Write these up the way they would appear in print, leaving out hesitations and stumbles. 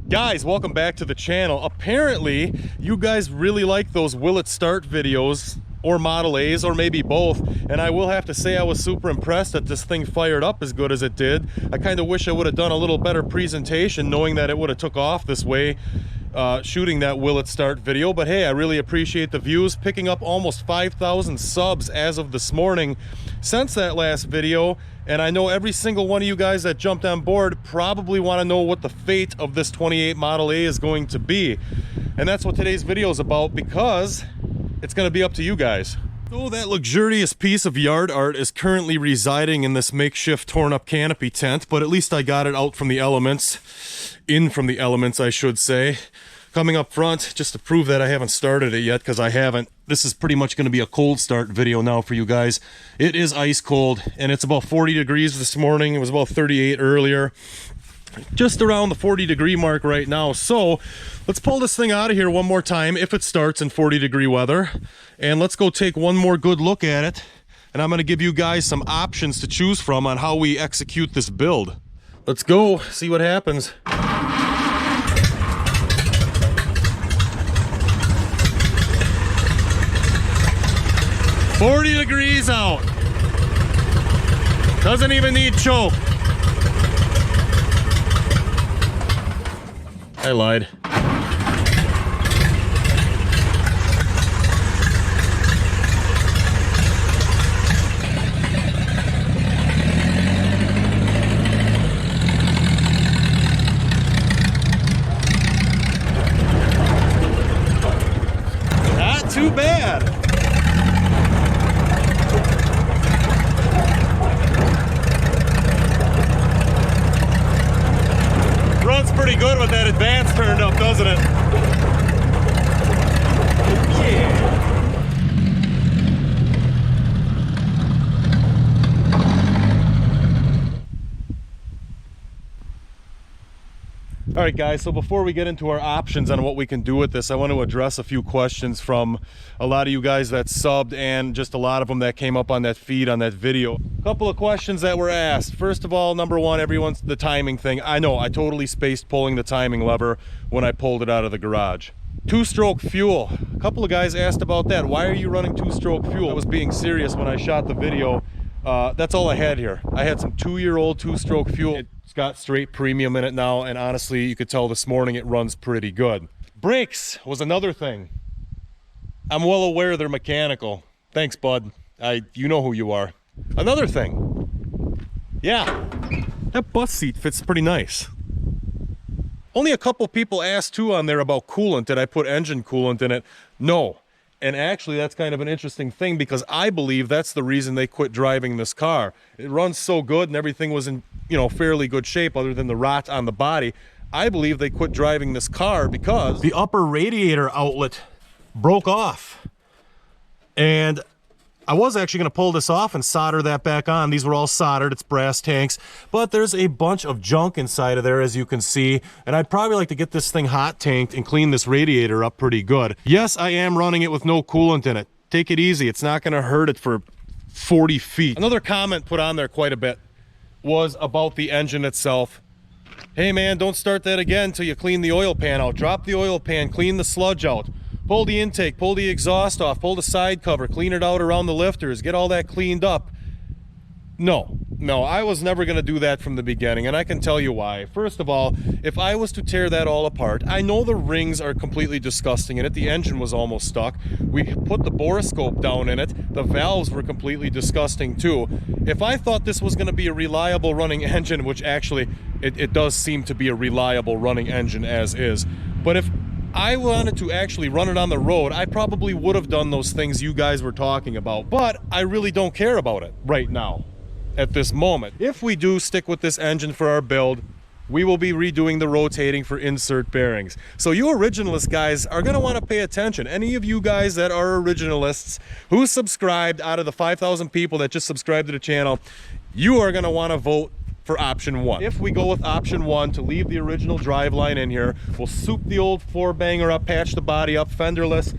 Guys, welcome back to the channel. Apparently, you guys really like those will it start videos, or Model A's, or maybe both. And I will have to say I was super impressed that this thing fired up as good as it did. I kind of wish I would have done a little better presentation knowing that it would have took off this way, shooting that will it start video. But hey, I really appreciate the views, picking up almost 5,000 subs as of this morning since that last video. And I know every single one of you guys that jumped on board probably want to know what the fate of this 28 Model A is going to be. And that's what today's video is about, because it's going to be up to you guys. So that luxurious piece of yard art is currently residing in this makeshift torn up canopy tent, but at least I got it out from the elements, in from the elements I should say. Coming up front, just to prove that I haven't started it yet, because I haven't. This is pretty much going to be a cold start video now for you guys. It is ice cold, and it's about 40 degrees this morning. It was about 38 earlier. Just around the 40 degree mark right now. So let's pull this thing out of here one more time if it starts in 40 degree weather. And let's go take one more good look at it. And I'm going to give you guys some options to choose from on how we execute this build. Let's go see what happens. 40 degrees out. Doesn't even need choke. I lied. Not too bad. Runs pretty good with that advance turned up, doesn't it? Yeah. All right, guys, so before we get into our options on what we can do with this, I want to address a few questions from a lot of you guys that subbed and just a lot of them that came up on that feed on that video. A couple of questions that were asked. First of all, number one, everyone's the timing thing. I know, I totally spaced pulling the timing lever when I pulled it out of the garage. Two-stroke fuel. A couple of guys asked about that. Why are you running two-stroke fuel? I was being serious when I shot the video. That's all I had here. I had some 2-year-old two-stroke fuel. It's got straight premium in it now, and honestly, you could tell this morning it runs pretty good. Brakes was another thing. I'm well aware they're mechanical. Thanks, bud. You know who you are. Another thing. Yeah, that bus seat fits pretty nice. Only a couple people asked too on there about coolant. Did I put engine coolant in it? No. And actually, that's kind of an interesting thing, because I believe that's the reason they quit driving this car. It runs so good and everything was in, fairly good shape other than the rot on the body. I believe they quit driving this car because the upper radiator outlet broke off. And I was actually going to pull this off and solder that back on. These were all soldered. It's brass tanks. But there's a bunch of junk inside of there, as you can see. And I'd probably like to get this thing hot tanked and clean this radiator up pretty good. Yes, I am running it with no coolant in it. Take it easy. It's not going to hurt it for 40 feet. Another comment put on there quite a bit was about the engine itself. Hey, man, don't start that again until you clean the oil pan out. Drop the oil pan, clean the sludge out. Pull the intake, pull the exhaust off, pull the side cover, clean it out around the lifters, get all that cleaned up. No, I was never going to do that from the beginning, and I can tell you why. First of all, if I was to tear that all apart, I know the rings are completely disgusting in it. The engine was almost stuck. We put the borescope down in it. The valves were completely disgusting too. If I thought this was going to be a reliable running engine, which actually it does seem to be a reliable running engine as is, but if I wanted to actually run it on the road, I probably would have done those things you guys were talking about, but I really don't care about it right now at this moment. If we do stick with this engine for our build, we will be redoing the rotating for insert bearings. So you originalist guys are going to want to pay attention. Any of you guys that are originalists who subscribed, out of the 5,000 people that just subscribed to the channel, you are going to want to vote for option 1. If we go with option 1 to leave the original driveline in here, we'll soup the old 4-banger up, patch the body up, fenderless,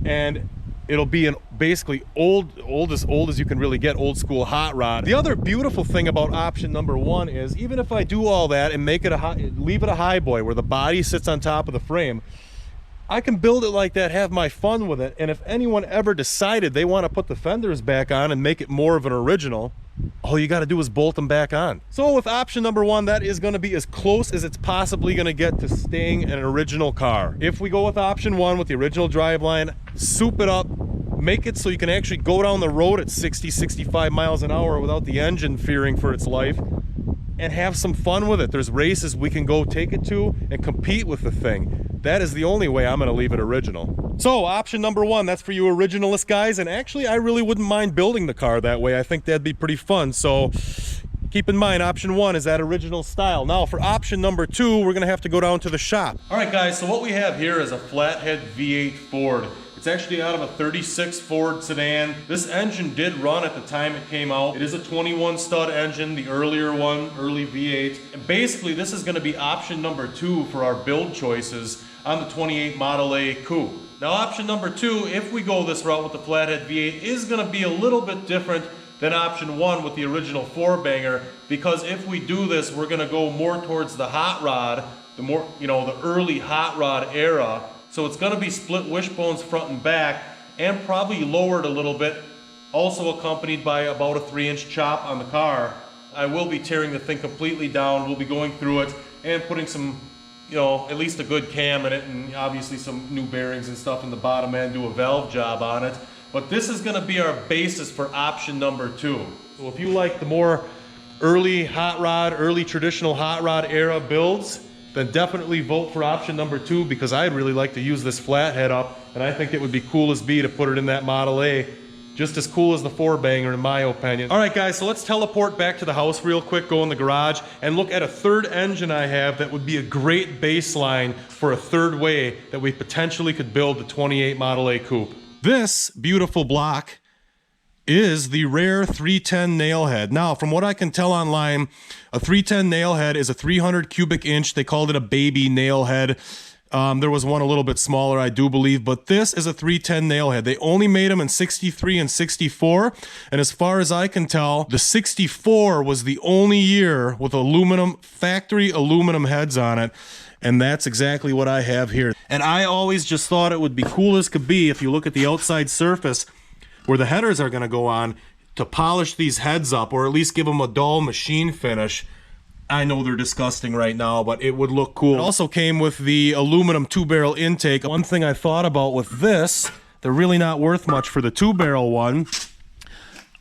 and It'll be an basically old as you can really get, old school hot rod. The other beautiful thing about option number 1 is, even if I do all that and make it leave it a high boy where the body sits on top of the frame, I can build it like that, have my fun with it. And if anyone ever decided they want to put the fenders back on and make it more of an original, all you got to do is bolt them back on. So with option number 1, that is going to be as close as it's possibly going to get to staying an original car. If we go with option 1 with the original driveline, soup it up, make it so you can actually go down the road at 60-65 miles an hour without the engine fearing for its life, and have some fun with it. There's races we can go take it to and compete with the thing. That is the only way I'm going to leave it original. So option number 1, that's for you originalist guys. And actually, I really wouldn't mind building the car that way. I think that'd be pretty fun. So keep in mind, option 1 is that original style. Now for option number 2, we're going to have to go down to the shop. All right, guys, so what we have here is a flathead V8 Ford. It's actually out of a 36 Ford sedan. This engine did run at the time it came out. It is a 21 stud engine, the earlier one, early V8. And basically, this is going to be option number 2 for our build choices on the 28 Model A coupe. Now option number 2, if we go this route with the flathead V8, is going to be a little bit different than option 1 with the original 4-banger, because if we do this, we're going to go more towards the hot rod, the early hot rod era. So it's going to be split wishbones front and back, and probably lowered a little bit, also accompanied by about a 3-inch chop on the car. I will be tearing the thing completely down. We'll be going through it and putting some, at least a good cam in it, and obviously some new bearings and stuff in the bottom end, do a valve job on it. But this is going to be our basis for option number 2. So if you like the more early hot rod, early traditional hot rod era builds, then definitely vote for option number 2, because I'd really like to use this flathead up, and I think it would be cool as B to put it in that Model A. Just as cool as the 4-banger in my opinion. All right guys, so let's teleport back to the house real quick, go in the garage, and look at a third engine I have that would be a great baseline for a third way that we potentially could build the 28 Model A coupe. This beautiful block is the rare 310 nail head. Now, from what I can tell online, a 310 nail head is a 300 cubic inch. They called it a baby nail head. There was one a little bit smaller, I do believe, but this is a 310 nail head. They only made them in 63 and 64, and as far as I can tell, the 64 was the only year with factory aluminum heads on it. And that's exactly what I have here. And I always just thought it would be cool as could be, if you look at the outside surface where the headers are going to go on, to polish these heads up, or at least give them a dull machine finish. I know they're disgusting right now, but it would look cool. It also came with the aluminum 2-barrel intake. One thing I thought about with this, they're really not worth much for the 2-barrel one.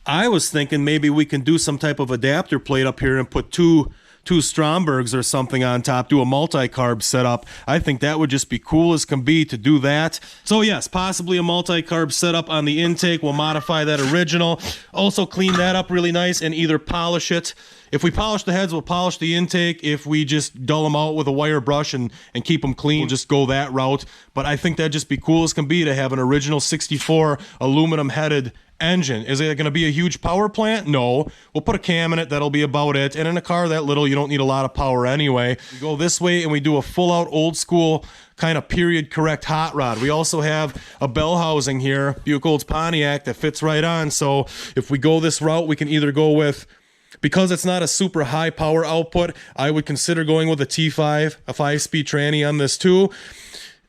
I was thinking maybe we can do some type of adapter plate up here and put two Strombergs or something on top, do a multi-carb setup. I think that would just be cool as can be to do that. So yes, possibly a multi-carb setup on the intake. We'll modify that original. Also clean that up really nice and either polish it. If we polish the heads, we'll polish the intake. If we just dull them out with a wire brush and keep them clean, we'll just go that route. But I think that'd just be cool as can be to have an original 64 aluminum headed engine. Is it going to be a huge power plant? No. We'll put a cam in it. That'll be about it. And in a car that little, you don't need a lot of power anyway. We go this way and we do a full out old school kind of period correct hot rod. We also have a bell housing here, Buick Olds Pontiac, that fits right on. So if we go this route, we can either go with, because it's not a super high power output, I would consider going with a T5, a 5-speed tranny on this too.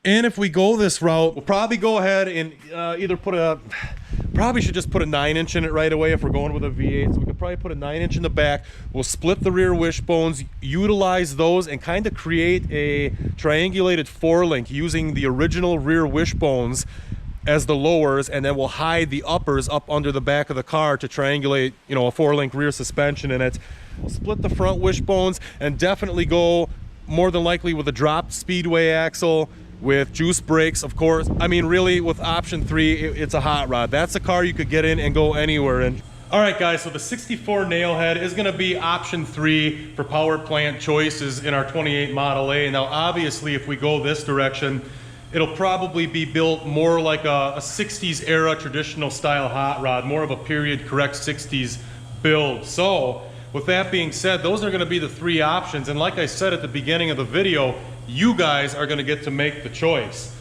And if we go this route, we'll probably go ahead and either probably should just put a 9-inch in it right away if we're going with a V8. So we could probably put a 9-inch in the back. We'll split the rear wishbones, utilize those, and kind of create a triangulated 4-link using the original rear wishbones as the lowers, and then we'll hide the uppers up under the back of the car to triangulate, a 4-link rear suspension in it. We'll split the front wishbones and definitely go more than likely with a dropped speedway axle, with juice brakes, of course. I mean, really, with option 3, it's a hot rod. That's a car you could get in and go anywhere in. All right, guys, so the 64 nail head is going to be option 3 for power plant choices in our 28 Model A. Now, obviously, if we go this direction, it'll probably be built more like a 60s era traditional style hot rod, more of a period correct 60s build. So with that being said, those are going to be the 3 options. And like I said at the beginning of the video, you guys are going to get to make the choice.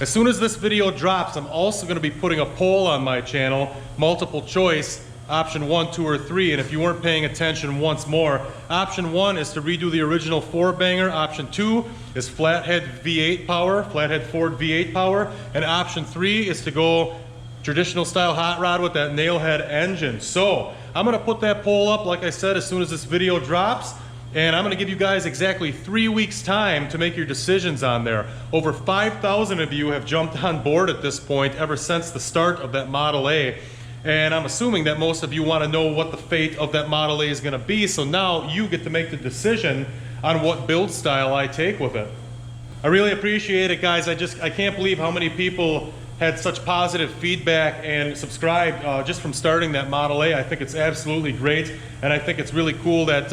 As soon as this video drops, I'm also going to be putting a poll on my channel, multiple choice, option 1, 2, or 3. And if you weren't paying attention, once more, option 1 is to redo the original 4-banger. Option 2 is flathead V8 power, flathead Ford V8 power. And option 3 is to go traditional style hot rod with that nailhead engine. So I'm going to put that poll up, like I said, as soon as this video drops. And I'm gonna give you guys exactly 3 weeks time to make your decisions on there. Over 5,000 of you have jumped on board at this point ever since the start of that Model A. And I'm assuming that most of you wanna know what the fate of that Model A is gonna be, so now you get to make the decision on what build style I take with it. I really appreciate it, guys. I can't believe how many people had such positive feedback and subscribed just from starting that Model A. I think it's absolutely great, and I think it's really cool that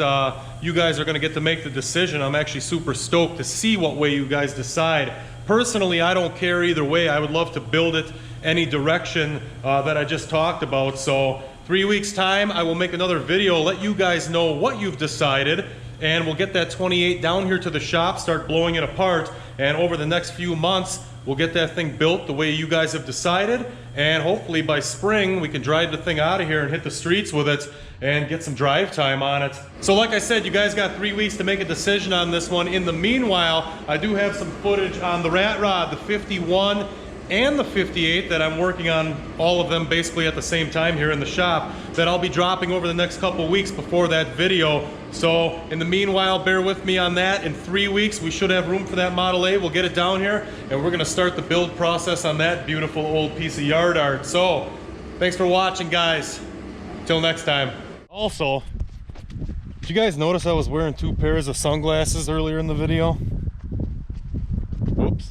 you guys are going to get to make the decision. I'm actually super stoked to see what way you guys decide. Personally, I don't care either way. I would love to build it any direction that I just talked about. So 3 weeks time, I will make another video, let you guys know what you've decided, and we'll get that 28 down here to the shop, start blowing it apart, and over the next few months, we'll get that thing built the way you guys have decided, and hopefully by spring we can drive the thing out of here and hit the streets with it and get some drive time on it. So like I said, you guys got 3 weeks to make a decision on this one. In the meanwhile, I do have some footage on the rat rod, the 51 and the 58, that I'm working on, all of them basically at the same time here in the shop, that I'll be dropping over the next couple weeks before that video. So in the meanwhile, bear with me on that. In 3 weeks, we should have room for that Model A. We'll get it down here, and we're gonna start the build process on that beautiful old piece of yard art. So thanks for watching, guys. Till next time. Also, did you guys notice I was wearing 2 pairs of sunglasses earlier in the video? Whoops.